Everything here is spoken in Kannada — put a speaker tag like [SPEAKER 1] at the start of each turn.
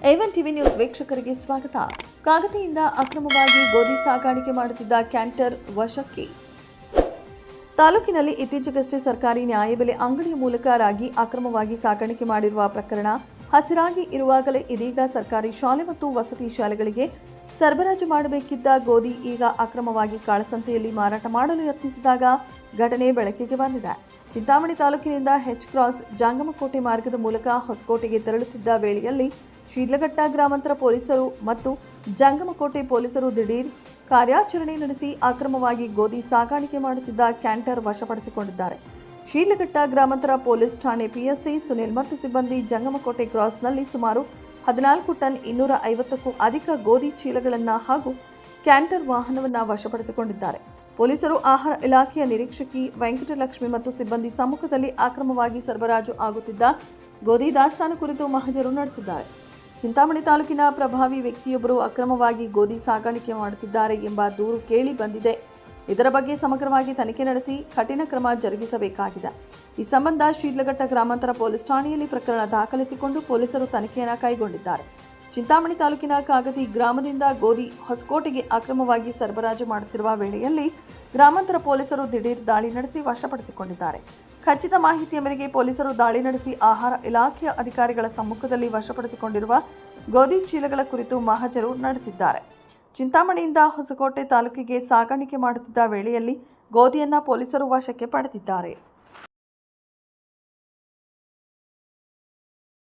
[SPEAKER 1] A1 ಟಿವಿ ನ್ಯೂಸ್ ವೀಕ್ಷಕರಿಗೆ ಸ್ವಾಗತ. ಕಾಗದದಿಂದ ಅಕ್ರಮವಾಗಿ ಗೋಧಿ ಸಾಗಾಣಿಕೆ ಮಾಡುತ್ತಿದ್ದ ಕ್ಯಾಂಟರ್ ವಶಕ್ಕೆ. ತಾಲೂಕಿನಲ್ಲಿ ಇತ್ತೀಚೆಗಷ್ಟೇ ಸರ್ಕಾರಿ ನ್ಯಾಯಬೆಲೆ ಅಂಗಡಿಯ ಮೂಲಕ ರಾಗಿ ಅಕ್ರಮವಾಗಿ ಸಾಗಾಣಿಕೆ ಮಾಡಿರುವ ಪ್ರಕರಣ ಹಸಿರಾಗಿ ಇರುವಾಗಲೇ ಇದೀಗ ಸರ್ಕಾರಿ ಶಾಲೆ ಮತ್ತು ವಸತಿ ಶಾಲೆಗಳಿಗೆ ಸರಬರಾಜು ಮಾಡಬೇಕಿದ್ದ ಗೋಧಿ ಈಗ ಅಕ್ರಮವಾಗಿ ಕಾಳಸಂತೆಯಲ್ಲಿ ಮಾರಾಟ ಮಾಡಲು ಯತ್ನಿಸಿದಾಗ ಘಟನೆ ಬೆಳಕಿಗೆ ಬಂದಿದೆ. ಚಿಂತಾಮಣಿ ತಾಲೂಕಿನಿಂದ ಹೆಚ್ ಕ್ರಾಸ್ ಜಂಗಮಕೋಟೆ ಮಾರ್ಗದ ಮೂಲಕ ಹೊಸಕೋಟೆಗೆ ತೆರಳುತ್ತಿದ್ದ ವೇಳೆಯಲ್ಲಿ ಶಿಡ್ಲಘಟ್ಟ ಗ್ರಾಮಾಂತರ ಪೊಲೀಸರು ಮತ್ತು ಜಂಗಮಕೋಟೆ ಪೊಲೀಸರು ದಿಢೀರ್ ಕಾರ್ಯಾಚರಣೆ ನಡೆಸಿ ಅಕ್ರಮವಾಗಿ ಗೋಧಿ ಸಾಗಾಣಿಕೆ ಮಾಡುತ್ತಿದ್ದ ಕ್ಯಾಂಟರ್ ವಶಪಡಿಸಿಕೊಂಡಿದ್ದಾರೆ. ಶಿಡ್ಲಘಟ್ಟ ಗ್ರಾಮಾಂತರ ಪೊಲೀಸ್ ಠಾಣೆ ಪಿಎಸ್ಐ ಸುನಿಲ್ ಮತ್ತು ಸಿಬ್ಬಂದಿ ಜಂಗಮಕೋಟೆ ಕ್ರಾಸ್ನಲ್ಲಿ ಸುಮಾರು 14 ಟನ್ 250ಕ್ಕೂ ಅಧಿಕ ಗೋಧಿ ಚೀಲಗಳನ್ನು ಹಾಗೂ ಕ್ಯಾಂಟರ್ ವಾಹನವನ್ನು ವಶಪಡಿಸಿಕೊಂಡಿದ್ದಾರೆ. ಪೊಲೀಸರು ಆಹಾರ ಇಲಾಖೆಯ ನಿರೀಕ್ಷಕಿ ವೆಂಕಟಲಕ್ಷ್ಮಿ ಮತ್ತು ಸಿಬ್ಬಂದಿ ಸಮ್ಮುಖದಲ್ಲಿ ಅಕ್ರಮವಾಗಿ ಸರಬರಾಜು ಆಗುತ್ತಿದ್ದ ಗೋಧಿ ದಾಸ್ತಾನು ಕುರಿತು ಮಹಜರು ನಡೆಸಿದ್ದಾರೆ. ಚಿಂತಾಮಣಿ ತಾಲೂಕಿನ ಪ್ರಭಾವಿ ವ್ಯಕ್ತಿಯೊಬ್ಬರು ಅಕ್ರಮವಾಗಿ ಗೋಧಿ ಸಾಗಾಣಿಕೆ ಮಾಡುತ್ತಿದ್ದಾರೆ ಎಂಬ ದೂರು ಕೇಳಿ ಬಂದಿದೆ. ಇದರ ಬಗ್ಗೆ ಸಮಗ್ರವಾಗಿ ತನಿಖೆ ನಡೆಸಿ ಕಠಿಣ ಕ್ರಮ ಜರುಗಿಸಬೇಕಾಗಿದೆ. ಈ ಸಂಬಂಧ ಶಿಡ್ಲಘಟ್ಟ ಗ್ರಾಮಾಂತರ ಪೊಲೀಸ್ ಠಾಣೆಯಲ್ಲಿ ಪ್ರಕರಣ ದಾಖಲಿಸಿಕೊಂಡು ಪೊಲೀಸರು ತನಿಖೆಯನ್ನು ಕೈಗೊಂಡಿದ್ದಾರೆ. ಚಿಂತಾಮಣಿ ತಾಲೂಕಿನ ಕಾಗದಿ ಗ್ರಾಮದಿಂದ ಗೋಧಿ ಹೊಸಕೋಟೆಗೆ ಅಕ್ರಮವಾಗಿ ಸರಬರಾಜು ಮಾಡುತ್ತಿರುವ ವೇಳೆಯಲ್ಲಿ ಗ್ರಾಮಾಂತರ ಪೊಲೀಸರು ದಿಢೀರ್ ದಾಳಿ ನಡೆಸಿ ವಶಪಡಿಸಿಕೊಂಡಿದ್ದಾರೆ. ಖಚಿತ ಮಾಹಿತಿಯ ಮೇರೆಗೆ ಪೊಲೀಸರು ದಾಳಿ ನಡೆಸಿ ಆಹಾರ ಇಲಾಖೆಯ ಅಧಿಕಾರಿಗಳ ಸಮ್ಮುಖದಲ್ಲಿ ವಶಪಡಿಸಿಕೊಂಡಿರುವ ಗೋಧಿ ಚೀಲಗಳ ಕುರಿತು ಮಹಜರು ನಡೆಸಿದ್ದಾರೆ. ಚಿಂತಾಮಣಿಯಿಂದ ಹೊಸಕೋಟೆ ತಾಲೂಕಿಗೆ ಸಾಗಾಣಿಕೆ ಮಾಡುತ್ತಿದ್ದ ವೇಳೆಯಲ್ಲಿ ಗೋಧಿಯನ್ನು ಪೊಲೀಸರು ವಶಕ್ಕೆ ಪಡೆದಿದ್ದಾರೆ.